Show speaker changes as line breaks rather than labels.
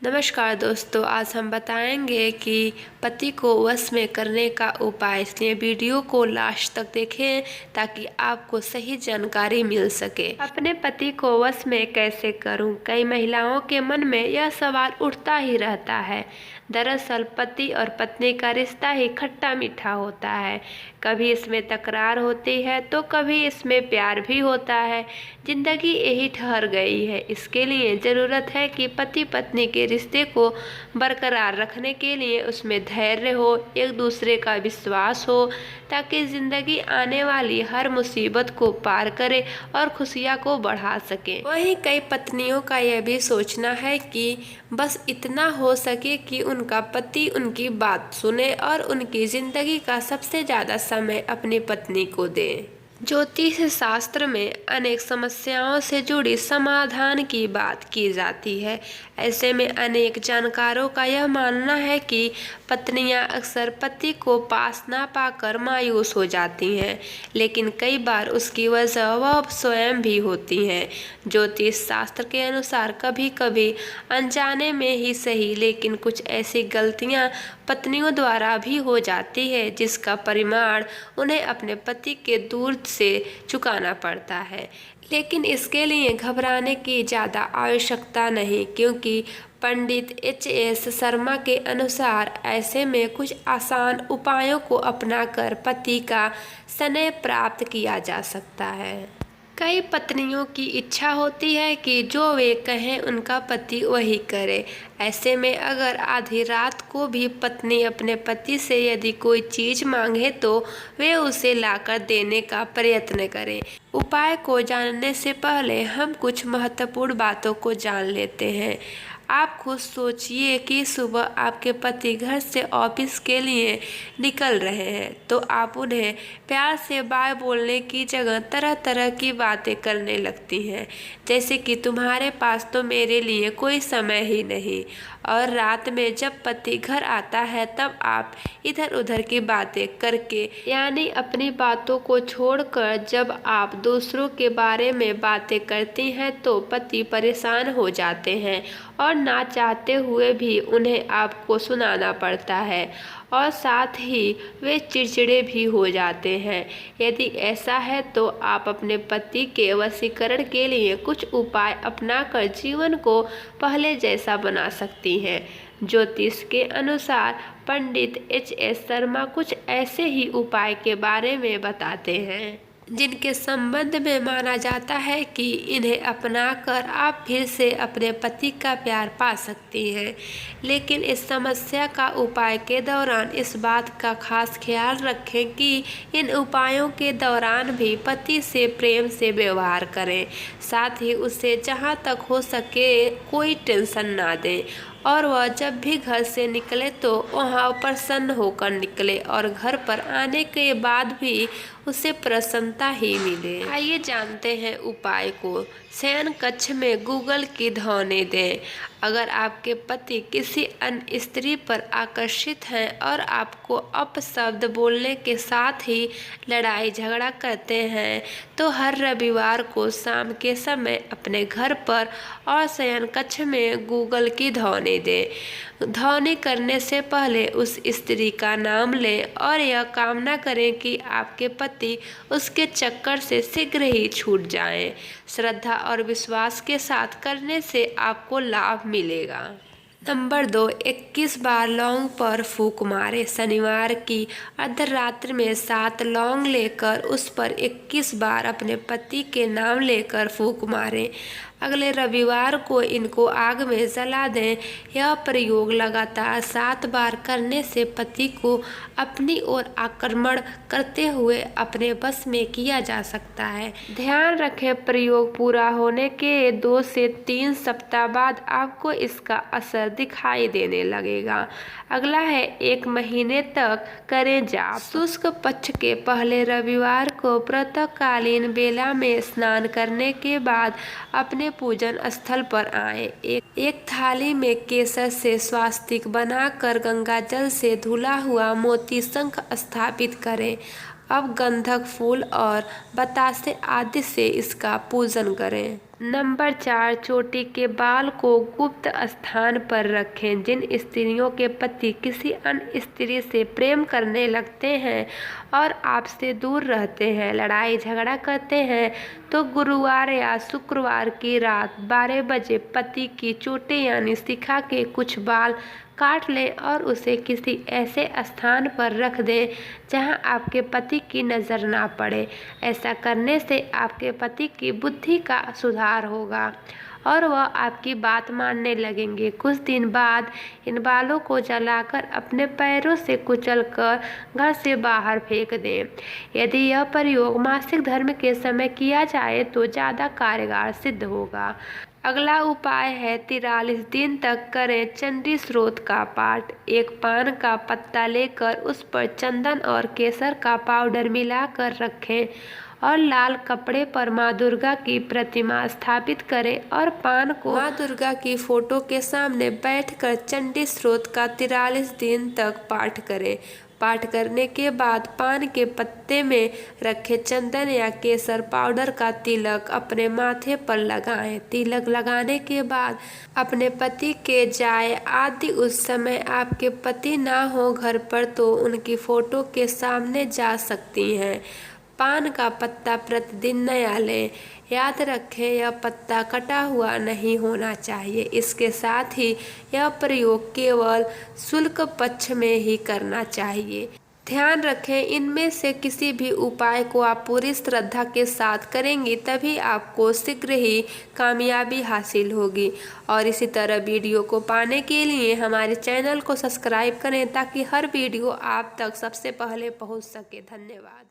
नमस्कार दोस्तों, आज हम बताएंगे कि पति को वश में करने का उपाय। इसलिए वीडियो को लास्ट तक देखें ताकि आपको सही जानकारी मिल सके। अपने पति को वश में कैसे करूं? कई महिलाओं के मन में यह सवाल उठता ही रहता है। दरअसल पति और पत्नी का रिश्ता ही खट्टा मीठा होता है। कभी इसमें तकरार होती है तो कभी इसमें प्यार भी होता है। जिंदगी यही ठहर गई है। इसके लिए ज़रूरत है कि पति पत्नी के रिश्ते को बरकरार रखने के लिए उसमें धैर्य हो, एक दूसरे का विश्वास हो, ताकि ज़िंदगी आने वाली हर मुसीबत को पार करे और खुशियाँ को बढ़ा सके। वहीं कई पत्नियों का यह भी सोचना है कि बस इतना हो सके कि उनका पति उनकी बात सुने और उनकी ज़िंदगी का सबसे ज़्यादा समय अपनी पत्नी को दे। ज्योतिष शास्त्र में अनेक समस्याओं से जुड़ी समाधान की बात की जाती है। ऐसे में अनेक जानकारों का यह मानना है कि पत्नियां अक्सर पति को पास ना पाकर मायूस हो जाती हैं, लेकिन कई बार उसकी वजह वह स्वयं भी होती हैं। ज्योतिष शास्त्र के अनुसार कभी कभी अनजाने में ही सही, लेकिन कुछ ऐसी गलतियां पत्नियों द्वारा भी हो जाती है जिसका परिमाण उन्हें अपने पति के दूर से चुकाना पड़ता है। लेकिन इसके लिए घबराने की ज़्यादा आवश्यकता नहीं, क्योंकि पंडित एच.एस. शर्मा के अनुसार ऐसे में कुछ आसान उपायों को अपनाकर पति का स्नेह प्राप्त किया जा सकता है। कई पत्नियों की इच्छा होती है कि जो वे कहें उनका पति वही करे। ऐसे में अगर आधी रात को भी पत्नी अपने पति से यदि कोई चीज़ मांगे तो वे उसे लाकर देने का प्रयत्न करें। उपाय को जानने से पहले हम कुछ महत्वपूर्ण बातों को जान लेते हैं। आप खुद सोचिए कि सुबह आपके पति घर से ऑफिस के लिए निकल रहे हैं तो आप उन्हें प्यार से बाय बोलने की जगह तरह तरह की बातें करने लगती हैं, जैसे कि तुम्हारे पास तो मेरे लिए कोई समय ही नहीं। और रात में जब पति घर आता है तब आप इधर उधर की बातें करके, यानी अपनी बातों को छोड़कर जब आप दूसरों के बारे में बातें करती हैं तो पति परेशान हो जाते हैं और ना चाहते हुए भी उन्हें आपको सुनाना पड़ता है और साथ ही वे चिड़चिड़े भी हो जाते हैं। यदि ऐसा है तो आप अपने पति के वशीकरण के लिए कुछ उपाय अपनाकर जीवन को पहले जैसा बना सकती हैं। ज्योतिष के अनुसार पंडित एच.एस. शर्मा कुछ ऐसे ही उपाय के बारे में बताते हैं जिनके संबंध में माना जाता है कि इन्हें अपनाकर आप फिर से अपने पति का प्यार पा सकती हैं। लेकिन इस समस्या का उपाय के दौरान इस बात का खास ख्याल रखें कि इन उपायों के दौरान भी पति से प्रेम से व्यवहार करें। साथ ही उसे जहाँ तक हो सके कोई टेंशन ना दें और वह जब भी घर से निकले तो वहाँ प्रसन्न होकर निकले और घर पर आने के बाद भी उसे प्रसन्नता ही मिले। आइए जानते हैं उपाय को। शयन कक्ष में गूगल की ध्वनि दें। अगर आपके पति किसी अन्य स्त्री पर आकर्षित हैं और आपको अपशब्द बोलने के साथ ही लड़ाई झगड़ा करते हैं तो हर रविवार को शाम के समय अपने घर पर और शयन कक्ष में गूगल की ध्वनि दें। ध्वनि करने से पहले उस स्त्री का नाम लें और यह कामना करें कि आपके पति उसके चक्कर से शीघ्र ही छूट जाएं। श्रद्धा और विश्वास के साथ करने से आपको लाभ मिलेगा। नंबर 2, 21 बार लौंग पर फूंक मारे। शनिवार की अर्धरात्रि में 7 लौंग लेकर उस पर 21 बार अपने पति के नाम लेकर फूंक मारें। अगले रविवार को इनको आग में जला दें। यह प्रयोग लगातार 7 बार करने से पति को अपनी ओर आक्रमण करते हुए अपने बस में किया जा सकता है। ध्यान रखें, प्रयोग पूरा होने के 2 से 3 सप्ताह बाद आपको इसका असर दिखाई देने लगेगा। अगला है 1 महीने तक करें जाप। शुक्ल पक्ष के पहले रविवार को प्रातःकालीन बेला में स्नान करने के बाद अपने पूजन स्थल पर आए। एक थाली में केसर से स्वास्तिक बनाकर गंगा जल से धुला हुआ मोती शंख स्थापित करें। अब गंधक फूल और बतासे आदि से इसका पूजन करें। नंबर 4, चोटी के बाल को गुप्त स्थान पर रखें। जिन स्त्रियों के पति किसी अन्य स्त्री से प्रेम करने लगते हैं और आपसे दूर रहते हैं, लड़ाई झगड़ा करते हैं, तो गुरुवार या शुक्रवार की रात 12 बजे पति की चोटी यानी शिखा के कुछ बाल काट लें और उसे किसी ऐसे स्थान पर रख दें जहां आपके पति की नज़र ना पड़े। ऐसा करने से आपके पति की बुद्धि का सुधार होगा और वह आपकी बात मानने लगेंगे। कुछ दिन बाद इन बालों को जलाकर अपने पैरों से कुचलकर घर से बाहर फेंक दें। यदि यह प्रयोग मासिक धर्म के समय किया जाए तो ज़्यादा कारगर सिद्ध होगा। अगला उपाय है 43 दिन तक करें चंडी स्रोत का पाठ। एक पान का पत्ता लेकर उस पर चंदन और केसर का पाउडर मिलाकर रखें और लाल कपड़े पर माँ दुर्गा की प्रतिमा स्थापित करें और पान को माँ दुर्गा की फोटो के सामने बैठकर चंडी स्रोत का 43 दिन तक पाठ करें। पाठ करने के बाद पान के पत्ते में रखे चंदन या केसर पाउडर का तिलक अपने माथे पर लगाएं। तिलक लगाने के बाद अपने पति के जाए आदि उस समय आपके पति ना हो घर पर तो उनकी फोटो के सामने जा सकती हैं। पान का पत्ता प्रतिदिन नया लें। याद रखें यह पत्ता कटा हुआ नहीं होना चाहिए। इसके साथ ही यह प्रयोग केवल शुक्ल पक्ष में ही करना चाहिए। ध्यान रखें इनमें से किसी भी उपाय को आप पूरी श्रद्धा के साथ करेंगी तभी आपको शीघ्र ही कामयाबी हासिल होगी। और इसी तरह वीडियो को पाने के लिए हमारे चैनल को सब्सक्राइब करें ताकि हर वीडियो आप तक सबसे पहले पहुंच सके। धन्यवाद।